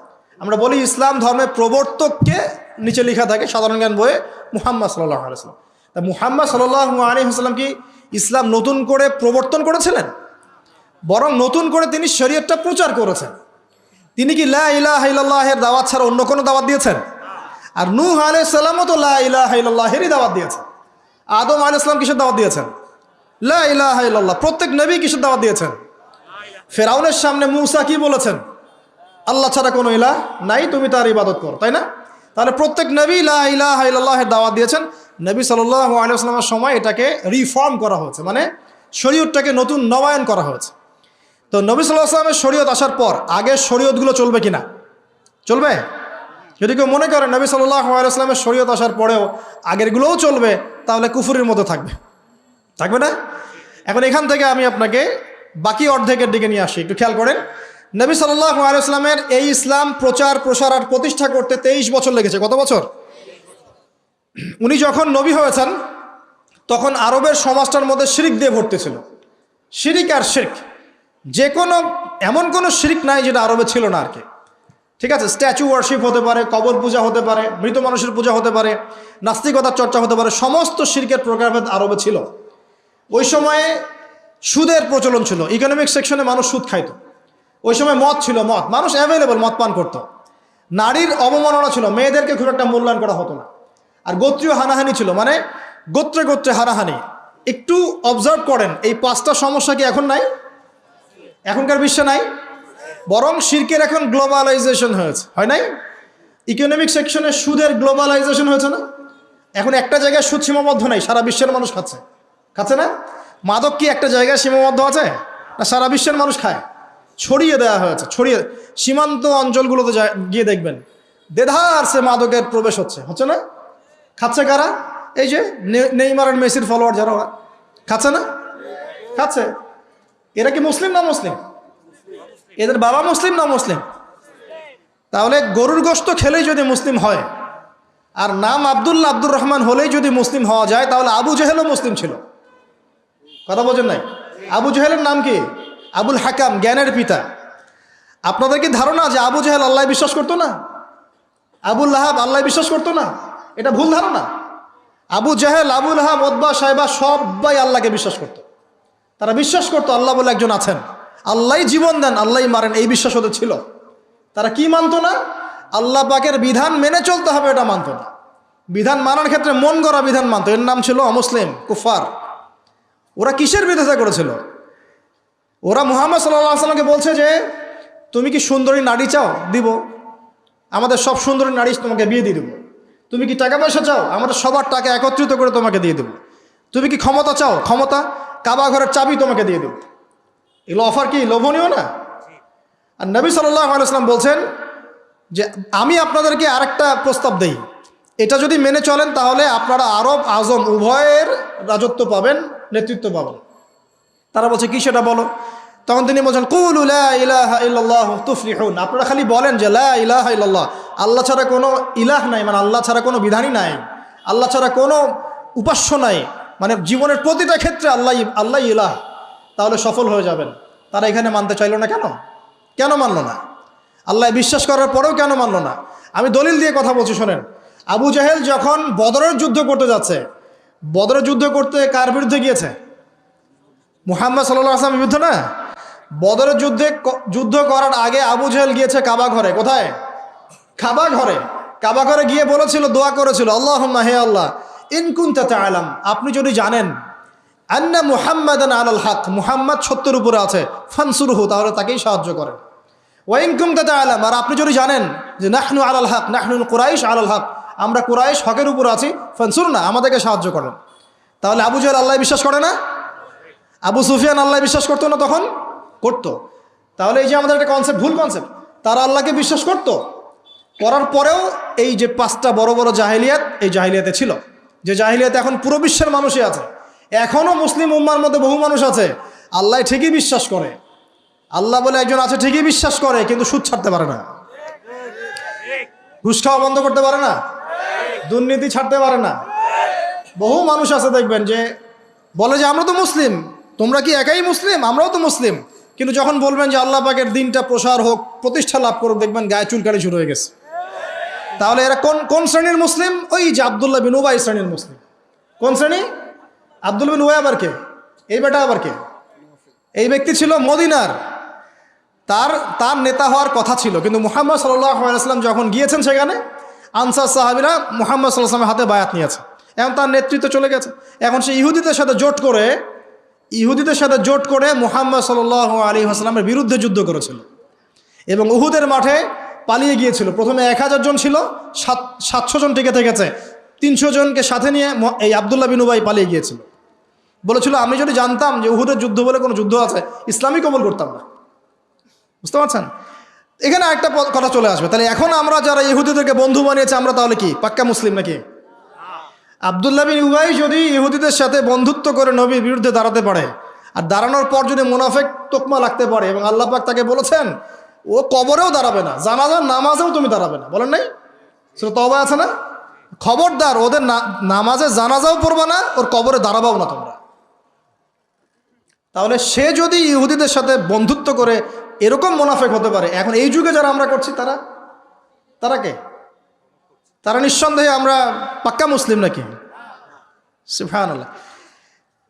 আমরা বলি ইসলাম ধর্মের প্রবর্তককে নিচে লেখা থাকে সাধারণ জ্ঞান বইয়ে মুহাম্মদ সাল্লাল্লাহু আলাইহি ওয়াসাল্লাম। তা মুহাম্মদ সাল্লাল্লাহু আলাইহি ওয়াসাল্লাম কি ইসলাম নতুন করে প্রবর্তন করেছিলেন? বরং নতুন করে তিনি শরীয়তটা প্রচার করেছেন। তিনি কি লা ইলাহা ইল্লাল্লাহের দাওয়াত ছাড়া অন্য কোনো দাওয়াত দিয়েছেন? আর নূহ আলাইহিস সালামও তো লা ইলাহা ইল্লাল্লাহেরই দাওয়াত দিয়েছেন। আদম আলাইহিস সালাম কিসের দাওয়াত দিয়েছেন? লা ইলাহা ইল্লাল্লাহ। প্রত্যেক নবী কিসের দাওয়াত দিয়েছেন? ফেরাউনের সামনে মূসা কি বলেছেন? আল্লাহ ছাড়া কোনো ইলাহ নাই, তুমি তার ইবাদত করো, তাই না? তাহলে প্রত্যেক নবী লা ইলাহা ইল্লাল্লাহের দাওয়াত দিয়েছেন। নবী সাল্লাল্লাহু আলাইহি ওয়াসাল্লামের সময় এটাকে রিফর্ম করা হয়েছে, মানে শরীয়তটাকে নতুন নবায়ন করা হয়েছে। তো নবী সাল্লাল্লাহু আলাইহি ওয়াসাল্লামের শরীয়ত আসার পর আগের শরীয়তগুলো চলবে কিনা? চলবে? যদি কেউ মনে করেন নবী সাল্লাল্লাহু আলাইহি ওয়াসাল্লামের শরীয়ত আসার পরেও আগেরগুলোও চলবে, তাহলে কুফরের মতো থাকবে, থাকবে না? এখন এখান থেকে আমি আপনাকে বাকি অর্ধেকের দিকে নিয়ে আসি, একটু খেয়াল করেন। নবী সাল্লাল্লাহু আলাইহি ওয়াসাল্লামের এই ইসলাম প্রচার প্রসার আর প্রতিষ্ঠা করতে 23 বছর লেগেছে। কত বছর? উনি যখন নবী হয়েছেন তখন আরবের সমাজটার মধ্যে শিরিক দিয়ে ভর্তি ছিল। শিরিক আর শিরক, যে কোনো এমন কোনো শিরিক নাই যেটা আরবে ছিল না আর কি। ঠিক আছে, স্ট্যাচু ওয়ার্শিপ হতে পারে, কবর পূজা হতে পারে, মৃত মানুষের পূজা হতে পারে, নাস্তিকতার চর্চা হতে পারে, সমস্ত শিরকের প্রকারভেদ আরবে ছিল। ওই সময়ে সুদের প্রচলন ছিল, ইকোনমিক সেকশনে মানুষ সুদ খাইত। ওই সময় মদ ছিল, মদ মানুষ অ্যাভেলেবল মদ পান করতো। নারীর অবমাননা ছিল, মেয়েদেরকে খুব একটা মূল্যায়ন করা হতো না। আর গোত্রীয় হানাহানি ছিল, মানে গোত্রে গোত্রে হানাহানি। একটু অবজার্ভ করেন, এই 5টা সমস্যা কি এখন নাই? এখনকার বিশ্বে নাই। বরং শিরকের এখন গ্লোবালাইজেশন হয়েছে, হয় নাই? ইকোনমিক সেকশনে সুদের গ্লোবালাইজেশন হয়েছে না? এখন একটা জায়গায় সুদ সীমাবদ্ধ নাই, সারা বিশ্বের মানুষ খাচ্ছে, খাচ্ছে না? মাদক কি একটা জায়গায় সীমাবদ্ধ আছে? না, সারা বিশ্বের মানুষ খায়, ছড়িয়ে দেওয়া হয়েছে, ছড়িয়ে। সীমান্ত অঞ্চলগুলোতে গিয়ে দেখবেন দেধার সে মাদকের প্রবেশ হচ্ছে, হচ্ছে না? খাচ্ছে কারা? এই যে নেইমার আর মেসির ফলোয়ার যারা, ওরা খাচ্ছে না? খাচ্ছে। এরা কি মুসলিম না মুসলিম? এদের বাবা মুসলিম না মুসলিম? তাহলে গরুর গোশত খেলেই যদি মুসলিম হয়, আর নাম আব্দুল্লাহ আব্দুর রহমান হলেই যদি মুসলিম হওয়া যায়, তাহলে আবু জেহেলও মুসলিম ছিল। কথা বোঝেন নাই? আবু জেহেলের নাম কি? আবুল হাকাম, জ্ঞানের পিতা। আপনাদের কি ধারণা যে আবু জেহেল আল্লাহ বিশ্বাস করতো না? আবুল লাহাব আল্লাহ বিশ্বাস করতো না? এটা ভুল ধারণা। আবু জেহেল, আবু লাহাব, ওতবা, সাইবা সবাই আল্লাহকে বিশ্বাস করত। তারা বিশ্বাস করতো আল্লাহ বলে একজন আছেন, আল্লাহই জীবন দেন, আল্লাহই মারেন, এই বিশ্বাস ওদের ছিল। তারা কি মানতো না? আল্লাহ পাকের বিধান মেনে চলতে হবে, এটা মানতো না। বিধান মানার ক্ষেত্রে মন গড়া বিধান মানতো, এর নাম ছিল অমুসলিম, কুফার। ওরা কিসের বিরোধিতা করেছিল? ওরা মুহাম্মদ সাল্লাল্লাহু আলাইহি ওয়াসাল্লামকে বলছে যে তুমি কি সুন্দরী নারী চাও? দিব, আমাদের সব সুন্দরী নারী তোমাকে বিয়ে দিয়ে দেবো। তুমি কি টাকা পয়সা চাও? আমাদের সবার টাকা একত্রিত করে তোমাকে দিয়ে দেবো। তুমি কি ক্ষমতা চাও? ক্ষমতা, কাবা ঘরের চাবি তোমাকে দিয়ে দেবো। এগুলো অফার কি লোভনীয় না? আর নবী সাল্লাল্লাহু আলাইহি ওয়াসাল্লাম বলছেন যে আমি আপনাদেরকে আরেকটা প্রস্তাব দেই, এটা যদি মেনে চলেন তাহলে আপনারা আরব আজম উভয়ের রাজত্ব পাবেন, নেতৃত্ব পাবেন। তারা বলছে কি সেটা বলো? তখন তিনি বলছেন কুলু লা ইলাহা ইল্লাল্লাহ তুফলিহুন, আপনারা খালি বলেন যে লা ইলাহা ইল্লাল্লাহ, আল্লাহ ছাড়া কোনো ইলাহ নাই, মানে আল্লাহ ছাড়া কোনো বিধানই নাই, আল্লাহ ছাড়া কোনো উপাস্য নাই, মানে জীবনের প্রতিটা ক্ষেত্রে আল্লাহ ইলাহ, তাহলে সফল হয়ে যাবেন। তারা এখানে মানতে চাইল না কেন? কেন মানল না? আল্লাহ বিশ্বাস করার পরেও কেন মানল না? আমি দলিল দিয়ে কথা বলছি, শোনেন। আবু জাহেল যখন বদরের যুদ্ধ করতে যাচ্ছে, বদরের যুদ্ধ করতে কার বিরুদ্ধে গিয়েছে? মুহাম্মদ সাল্লাল্লাহু আলাইহি ওয়াসাল্লামের বিরুদ্ধে না। বদরের যুদ্ধ করার আগে আবু জাহেল গিয়েছে কাবা ঘরে। কোথায়? কাবা ঘরে। কাবা ঘরে গিয়ে বলেছিল, দোয়া করেছিল, আল্লাহুম্মা, হে আল্লাহ, ইন কুনতা তা'লাম, আপনি যদি জানেন, আন্না মুহাম্মাদান আলাল হক, মুহাম্মদ সত্যের উপরে আছে, ফানসুরহু, তাহলে তাকেই সাহায্য করেন। ওয়া ইন কুনতা তা'লাম, আর আপনি যদি জানেন যে নাহনু আলাল হক, নাহনু কুরাইশ আলাল হক, আমরা কুরাইশ হকের উপর আছি, ফানসুরনা, আমাদেরকে সাহায্য করেন। তাহলে আবু জাহেল আল্লাহ বিশ্বাস করে না? আবু সুফিয়ান আল্লাহ বিশ্বাস করতো না? তখন করতো। তাহলে এই যে আমাদের একটা কনসেপ্ট, ভুল কনসেপ্ট। তারা আল্লাহকে বিশ্বাস করত, করার পরেও এই যে 5টা বড় বড় জাহিলিয়াত, এই জাহিলিয়াতে ছিল, যে জাহিলিয়াতে এখন পুরো বিশ্বের মানুষই আছে। এখনও মুসলিম উম্মার মধ্যে বহু মানুষ আছে আল্লাহ ঠিকই বিশ্বাস করে, আল্লাহ বলে একজন আছে ঠিকই বিশ্বাস করে, কিন্তু সুদ ছাড়তে পারে না, ঘুষ খাওয়া বন্ধ করতে পারে না, দুর্নীতি ছাড়তে পারে না। বহু মানুষ আছে দেখবেন যে বলে যে আমরা তো মুসলিম, তোমরা কি একাই মুসলিম? আমরাও তো মুসলিম। কিন্তু যখন বলবেন যে আল্লাহ পাকের দিনটা প্রসার হোক, প্রতিষ্ঠা লাভ করুক, দেখবেন গায়ে চুলকানি শুরু হয়ে গেছে। তাহলে এরা কোন শ্রেণীর মুসলিম? ওই যে আব্দুল্লাহ বিন উবাই শ্রেণীর মুসলিম। কোন শ্রেণী? আব্দুল্লাহ বিন উবাই আবার কে? এই বেটা আবার কে? এই ব্যক্তি ছিল মদিনার, তার নেতা হওয়ার কথা ছিল, কিন্তু মুহাম্মদ সাল্লাল্লাহু আলাইহি ওয়াসাল্লাম যখন গিয়েছেন সেখানে, আনসার সাহাবীরা মুহাম্মদ সাল্লাল্লাহু আলাইহি ওয়াসাল্লামের হাতে বায়াত নিয়েছে। এখন তার নেতৃত্ব চলে গেছে। এখন সে ইহুদিদের সাথে জোট করে মুহাম্মদ সাল্লাল্লাহু আলাইহি ওয়াসাল্লামের বিরুদ্ধে যুদ্ধ করেছিল এবং উহুদের মাঠে পালিয়ে গিয়েছিল। প্রথমে 1000 জন ছিল, 700 জন টিকে থেকেছে, 300 জনকে সাথে নিয়ে এই আব্দুল্লাহ বিন উবাই পালিয়ে গিয়েছিল। বলেছিল আমি যদি জানতাম যে উহুদের যুদ্ধ বলে কোনো যুদ্ধ আছে, ইসলামই কবুল করতাম না। বুঝতে পারছেন? এখানে একটা কথা চলে আসবে, তাহলে এখন আমরা যারা ইহুদিদেরকে বন্ধু বানিয়েছে, আমরা তাহলে কি পাক্কা মুসলিম নাকি? আব্দুল্লাহ বিন উবাই যদি ইহুদিদের সাথে বন্ধুত্ব করে নবীর বিরুদ্ধে দাঁড়াতে পারে, আর দাঁড়ানোর পর যদি মুনাফিক তোকমা লাগতে পারে, এবং আল্লাহ পাক তাকে বলেছেন ও কবরেও দাঁড়াবে না, জানাজার নামাজেও তুমি দাঁড়াবে না, বলেন নাই? সূরা তওবা আছে না? খবরদার, ওদের নামাজে জানাজাও পড়বে না, ওর কবরে দাঁড়াবাও না তোমরা। তাহলে সে যদি ইহুদিদের সাথে বন্ধুত্ব করে এরকম মুনাফিক হতে পারে, এখন এই যুগে যারা আমরা করছি তারা কে? তারা নিঃসন্দেহে আমরা পাক্কা মুসলিম নাকি? সুবহানাল্লাহ।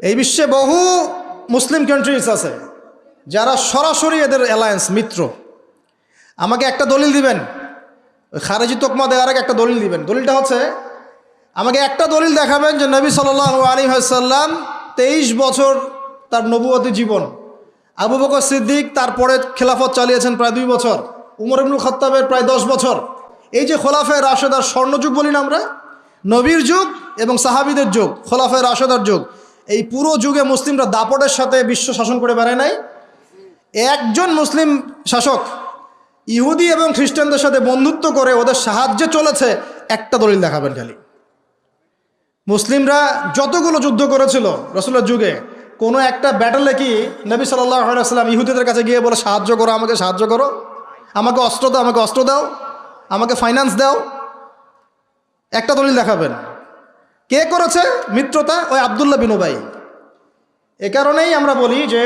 এই বিশ্বে বহু মুসলিম কান্ট্রিজ আছে, যারা সরাসরি এদের অ্যালায়েন্স মিত্র, আমাকে একটা দলিল দিবেন, ওই খারেজি তোকমা দেওয়ার আগে একটা দলিল দিবেন। দলিলটা হচ্ছে, আমাকে একটা দলিল দেখাবেন যে নবী সাল্লাল্লাহু আলাইহি ওয়াসাল্লাম 23 বছর তার নবুয়তি জীবন, আবু বকর সিদ্দিক তারপরে খেলাফত চালিয়েছেন প্রায় 2 বছর, উমর ইবনুল খাত্তাবের প্রায় 10 বছর। এই যে খোলাফায়ে রাশেদার স্বর্ণযুগ বলি না আমরা, নবীর যুগ এবং সাহাবীদের যুগ, খোলাফায়ে রাশেদার যুগ, এই পুরো যুগে মুসলিমরা দাপটের সাথে বিশ্ব শাসন করে বেড়ায় নাই। একজন মুসলিম শাসক ইহুদি এবং খ্রিস্টানদের সাথে বন্ধুত্ব করে ওদের সাহায্যে চলেছে, একটা দলিল দেখাবেন খালি। মুসলিমরা যতগুলো যুদ্ধ করেছিল রাসূলের যুগে, কোনো একটা ব্যাটলে কি নবী সাল্লাল্লাহু আলাইহি ওয়াসাল্লাম ইহুদিদের কাছে গিয়ে বলে সাহায্য করো, আমাকে সাহায্য করো, আমাকে অস্ত্র দাও, আমাকে অস্ত্র দাও, আমাকে ফাইন্যান্স দাও? একটা দলিল দেখাবেন। কে করেছে মিত্রতা? ওই আব্দুল্লাহ বিন উবাই। এ কারণেই আমরা বলি যে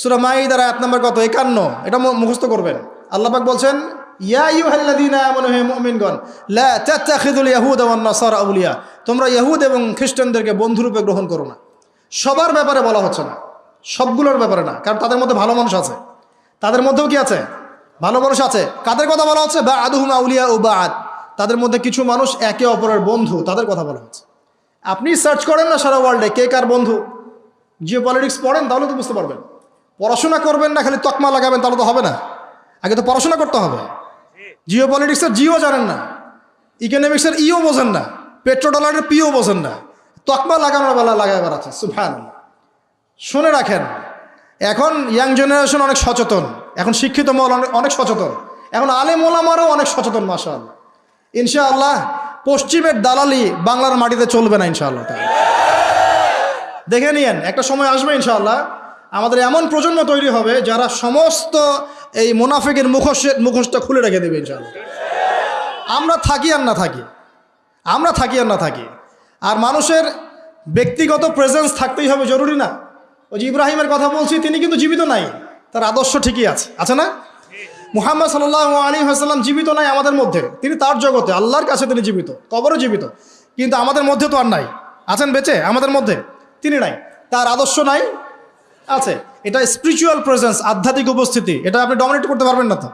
সূরা মাইদার আয়াত নাম্বার কত, 51, এটা মুখস্থ করবেন। আল্লাহ পাক বলছেন, ইয়া আইয়ুহাল্লাযীনা আমানু, হে মুমিনগণ, লা তাত্তাখিযুল ইয়াহুদা ওয়ান নাসারা আউলিয়া, তোমরা ইহুদ এবং খ্রিস্টানদেরকে বন্ধুরূপে গ্রহণ করো না। সবার ব্যাপারে বলা হচ্ছে না, সবগুলোর ব্যাপারে না, কারণ তাদের মধ্যে ভালো মানুষ আছে, তাদের মধ্যেও কি আছে, ভালো মানুষ আছে। কাদের কথা বলা হচ্ছে? বা'দুহুম আউলিয়া ও বা'দ, তাদের মধ্যে কিছু মানুষ একে অপরের বন্ধু, তাদের কথা বলা হচ্ছে। আপনি সার্চ করেন না সারা ওয়ার্ল্ডে কে কার বন্ধু, জিও পলিটিক্স পড়েন, তাহলে তো বুঝতে পারবেন। পড়াশোনা করবেন না, খালি তকমা লাগাবেন, তাহলে তো হবে না। আগে তো পড়াশোনা করতে হবে। জিও পলিটিক্সের জিও জানেন না, ইকোনমিক্সের ইও বোঝেন না, পেট্রো ডলারের পিও বোঝেন না, তকমা লাগানোর বেলা লাগায় বেড়াচ্ছে। সুবহানাল্লাহ। শুনে রাখেন, এখন ইয়াং জেনারেশন অনেক সচেতন, এখন শিক্ষিত মহল অনেক সচেতন, এখন আলেম ওলামারও অনেক সচেতন। মাশাআল্লাহ। ইনশাআল্লাহ পশ্চিমের দালালি বাংলার মাটিতে চলবে না ইনশাআল্লাহ। দেখে নিয়েন, একটা সময় আসবে ইনশাআল্লাহ, আমাদের এমন প্রজন্ম তৈরি হবে যারা সমস্ত এই মুনাফিকের মুখোশটা খুলে রেখে দেবে ইনশাআল্লাহ। আমরা থাকি আর না থাকি, আমরা থাকি আর না থাকি, আর মানুষের ব্যক্তিগত প্রেজেন্স থাকতেই হবে, জরুরি না? ওই যে ইব্রাহিমের কথা বলছি, তিনি কিন্তু জীবিত নাই, তার আদর্শ ঠিকই আছে না? মুহাম্মদ সাল্লাল্লাহু আলাইহি ওয়াসাল্লাম জীবিত নাই আমাদের মধ্যে, তিনি তার জগতে আল্লাহর কাছে তিনি জীবিত, কবরে জীবিত, কিন্তু আমাদের মধ্যে তো আর নাই। আছেন বেঁচে আমাদের মধ্যে? তিনি নাই। তার আদর্শ নাই? আছে। এটা স্পিরিচুয়াল প্রেজেন্স, আধ্যাত্মিক উপস্থিতি, এটা আপনি ডমিনেট করতে পারবেন না তো।